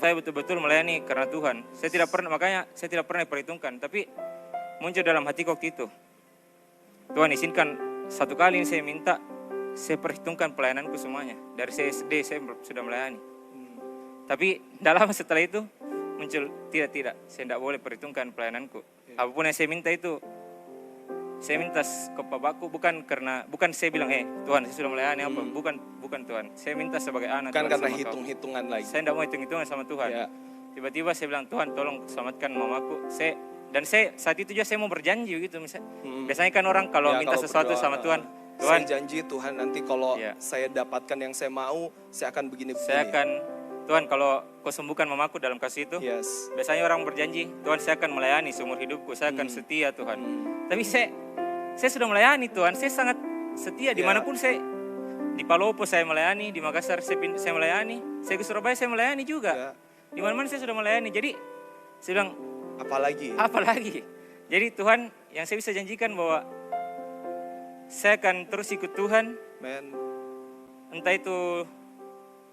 saya betul-betul melayani karena Tuhan. Saya tidak pernah, makanya saya tidak pernah perhitungkan. Tapi muncul dalam hatiku waktu itu. Tuhan izinkan satu kali ini saya minta, saya perhitungkan pelayananku semuanya. Dari saya SD saya sudah melayani. Tapi tidak lama setelah itu muncul tidak, saya tidak boleh perhitungkan pelayananku. Apapun yang saya minta itu, saya minta ke Bapakku bukan saya bilang Tuhan saya sudah melayani apa, bukan Tuhan. Saya minta sebagai anak. Bukan Tuhan, karena hitung-hitungan lagi. Saya tidak mau hitung-hitungan sama Tuhan. Ya. Tiba-tiba saya bilang, Tuhan tolong selamatkan mamaku. Dan saat itu juga saya mau berjanji gitu misalnya. Biasanya kan orang kalau minta sesuatu sama Tuhan, Tuhan saya janji Tuhan nanti kalau saya dapatkan yang saya mau, saya akan begini-begini. Saya akan, Tuhan kalau kau sembuhkan mamaku dalam kasih itu, biasanya orang berjanji, Tuhan saya akan melayani seumur hidupku, saya akan setia Tuhan. Tapi saya sudah melayani Tuhan, saya sangat setia dimanapun saya. Di Palopo saya melayani, di Makassar saya melayani, saya ke Surabaya saya melayani juga. Di mana-mana saya sudah melayani, jadi saya bilang, apalagi. Jadi Tuhan yang saya bisa janjikan bahwa saya akan terus ikut Tuhan. Entah itu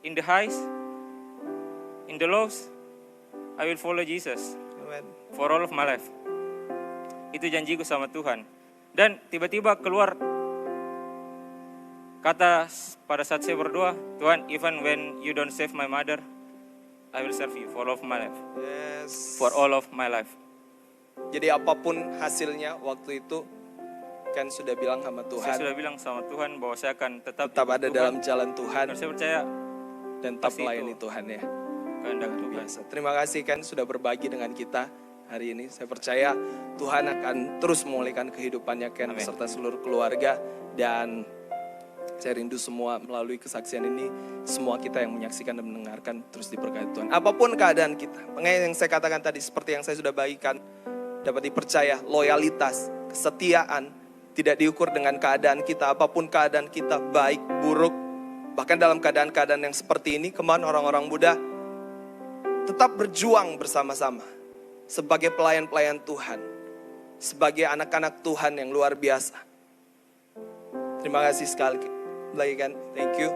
in the highs, in the lows, I will follow Jesus. For all of my life. Itu janjiku sama Tuhan. Dan tiba-tiba keluar kata pada saat saya berdoa, Tuhan, even when you don't save my mother, I will serve you for all of my life. For all of my life. Jadi apapun hasilnya waktu itu, kan sudah bilang sama Tuhan. Saya sudah bilang sama Tuhan bahwa saya akan tetap ada Tuhan, dalam jalan Tuhan. Dan saya percaya dan tetap melayani Tuhan ya. Kehendak Tuhan. Terima kasih kan sudah berbagi dengan kita hari ini. Saya percaya Tuhan akan terus memulihkan kehidupannya Ken beserta seluruh keluarga. Dan saya rindu semua melalui kesaksian ini, semua kita yang menyaksikan dan mendengarkan terus diberkati Tuhan. Apapun keadaan kita, makanya yang saya katakan tadi seperti yang saya sudah bagikan, dapat dipercaya, loyalitas, kesetiaan, tidak diukur dengan keadaan kita. Apapun keadaan kita, baik, buruk, bahkan dalam keadaan-keadaan yang seperti ini, kemarin orang-orang muda tetap berjuang bersama-sama sebagai pelayan-pelayan Tuhan, sebagai anak-anak Tuhan yang luar biasa. Terima kasih sekali lagi kan, thank you.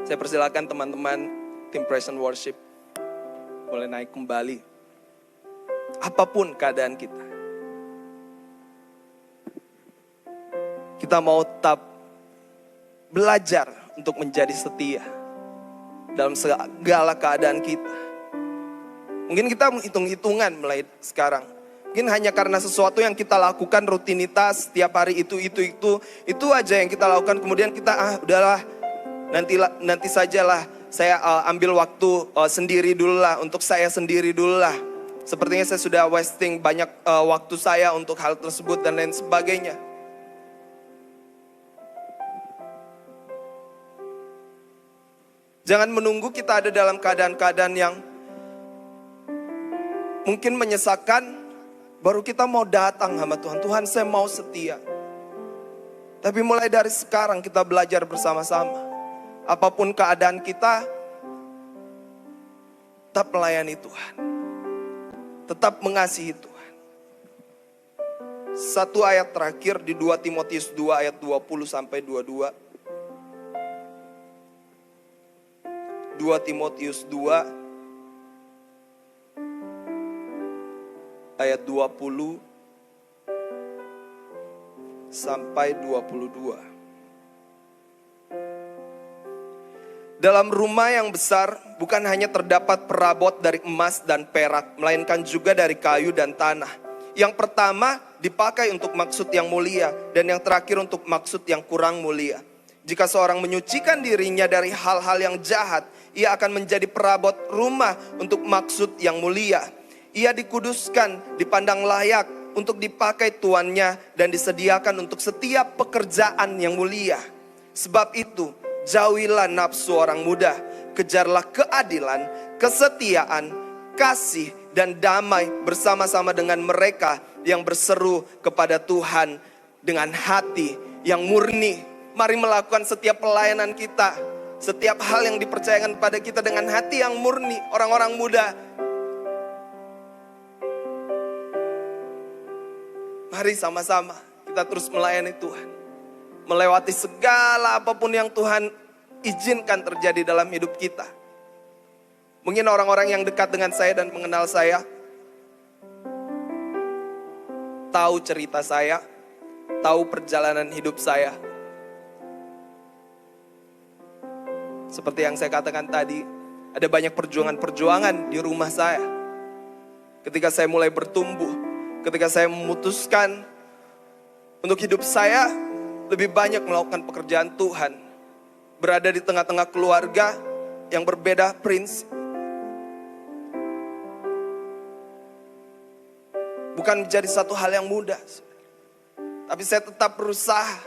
Saya persilakan teman-teman tim Praise and Worship boleh naik kembali. Apapun keadaan kita mau tetap belajar untuk menjadi setia dalam segala keadaan kita. Mungkin kita menghitung-hitungan mulai sekarang. Mungkin hanya karena sesuatu yang kita lakukan rutinitas setiap hari itu aja yang kita lakukan. Kemudian kita udahlah nanti sajalah saya ambil waktu sendiri dulu lah, untuk saya sendiri dulu lah. Sepertinya saya sudah wasting banyak waktu saya untuk hal tersebut dan lain sebagainya. Jangan menunggu kita ada dalam keadaan-keadaan yang mungkin menyesakan, baru kita mau datang sama Tuhan. Tuhan, saya mau setia. Tapi mulai dari sekarang kita belajar bersama-sama. Apapun keadaan kita, tetap melayani Tuhan. Tetap mengasihi Tuhan. Satu ayat terakhir di 2 Timotius 2 ayat 20 sampai 22. 2 Timotius 2 ayat 20 sampai 22. Dalam rumah yang besar bukan hanya terdapat perabot dari emas dan perak, melainkan juga dari kayu dan tanah. Yang pertama dipakai untuk maksud yang mulia, dan yang terakhir untuk maksud yang kurang mulia. Jika seorang menyucikan dirinya dari hal-hal yang jahat, ia akan menjadi perabot rumah untuk maksud yang mulia. Ia dikuduskan, dipandang layak untuk dipakai tuannya dan disediakan untuk setiap pekerjaan yang mulia. Sebab itu, jauhilah nafsu orang muda, kejarlah keadilan, kesetiaan, kasih, dan damai bersama-sama dengan mereka yang berseru kepada Tuhan dengan hati yang murni. Mari melakukan setiap pelayanan kita, setiap hal yang dipercayakan pada kita dengan hati yang murni. Orang-orang muda, mari sama-sama kita terus melayani Tuhan. Melewati segala apapun yang Tuhan izinkan terjadi dalam hidup kita. Mungkin orang-orang yang dekat dengan saya dan mengenal saya tahu cerita saya, tahu perjalanan hidup saya. Seperti yang saya katakan tadi, ada banyak perjuangan-perjuangan di rumah saya. Ketika saya mulai bertumbuh, ketika saya memutuskan untuk hidup saya lebih banyak melakukan pekerjaan Tuhan, berada di tengah-tengah keluarga yang berbeda prinsip. Bukan menjadi satu hal yang mudah, tapi saya tetap berusaha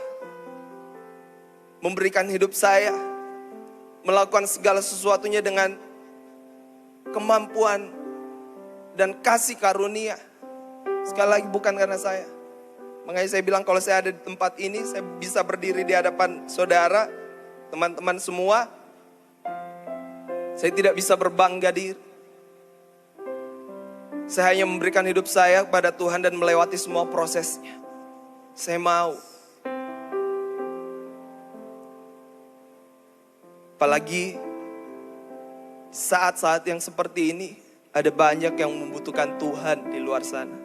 memberikan hidup saya, melakukan segala sesuatunya dengan kemampuan dan kasih karunia. Sekali lagi bukan karena saya. Makanya saya bilang kalau saya ada di tempat ini, saya bisa berdiri di hadapan saudara, teman-teman semua. Saya tidak bisa berbangga diri. Saya hanya memberikan hidup saya kepada Tuhan dan melewati semua prosesnya. Saya mau. Apalagi saat-saat yang seperti ini, ada banyak yang membutuhkan Tuhan di luar sana.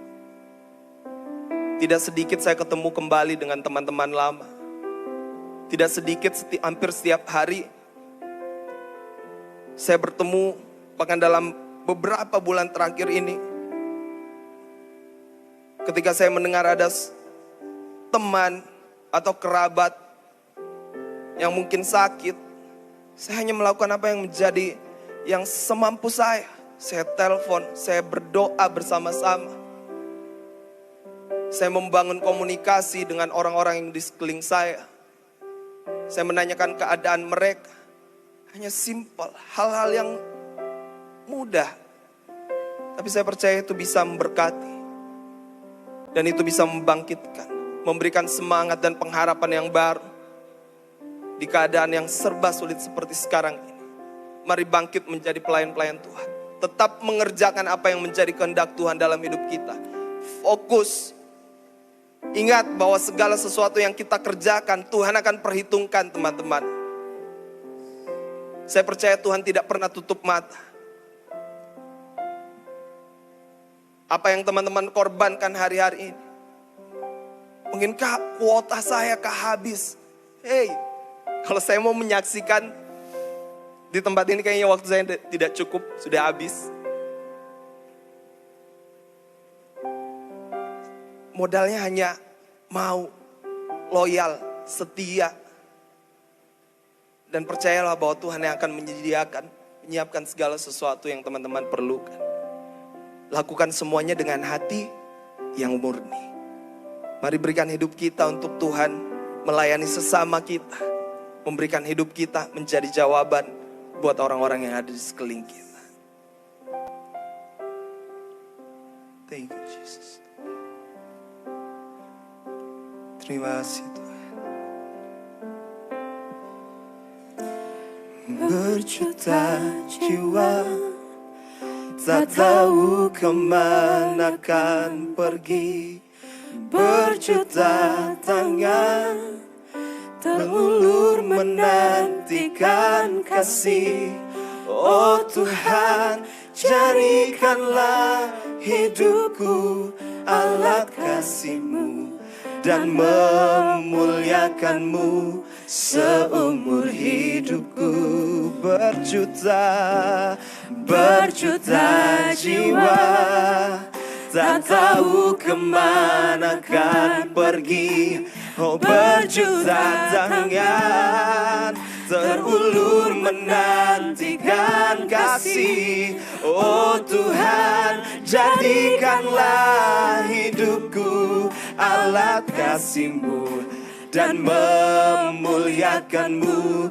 Tidak sedikit saya ketemu kembali dengan teman-teman lama. Tidak sedikit, hampir setiap hari saya bertemu, bahkan dalam beberapa bulan terakhir ini. Ketika saya mendengar ada teman atau kerabat yang mungkin sakit, saya hanya melakukan apa yang menjadi yang semampu saya. Saya telepon, saya berdoa bersama-sama. Saya membangun komunikasi dengan orang-orang yang di sekeliling saya. Saya menanyakan keadaan mereka. Hanya simpel, hal-hal yang mudah. Tapi saya percaya itu bisa memberkati. Dan itu bisa membangkitkan, memberikan semangat dan pengharapan yang baru. Di keadaan yang serba sulit seperti sekarang ini. Mari bangkit menjadi pelayan-pelayan Tuhan. Tetap mengerjakan apa yang menjadi kehendak Tuhan dalam hidup kita. Fokus. Ingat bahwa segala sesuatu yang kita kerjakan, Tuhan akan perhitungkan, teman-teman. Saya percaya Tuhan tidak pernah tutup mata. Apa yang teman-teman korbankan hari-hari ini. Mungkinkah kuota saya habis? Hey, kalau saya mau menyaksikan di tempat ini kayaknya waktu saya tidak cukup, sudah habis. Modalnya hanya mau, loyal, setia. Dan percayalah bahwa Tuhan yang akan menyiapkan segala sesuatu yang teman-teman perlukan. Lakukan semuanya dengan hati yang murni. Mari berikan hidup kita untuk Tuhan, melayani sesama kita, memberikan hidup kita menjadi jawaban buat orang-orang yang ada di sekeliling kita. Thank you, Jesus. Terima kasih Tuhan. Berjuta jiwa tak tahu kemana kan pergi, berjuta tangan terulur menantikan kasih. Oh Tuhan, jadikanlah hidupku alat kasih-Mu dan memuliakan-Mu seumur hidupku. Berjuta jiwa tak tahu kemana kan pergi. Oh berjuta tangan terulur menantikan kasih. Oh Tuhan, jadikanlah hidupku alat kasih-Mu dan memuliakan-Mu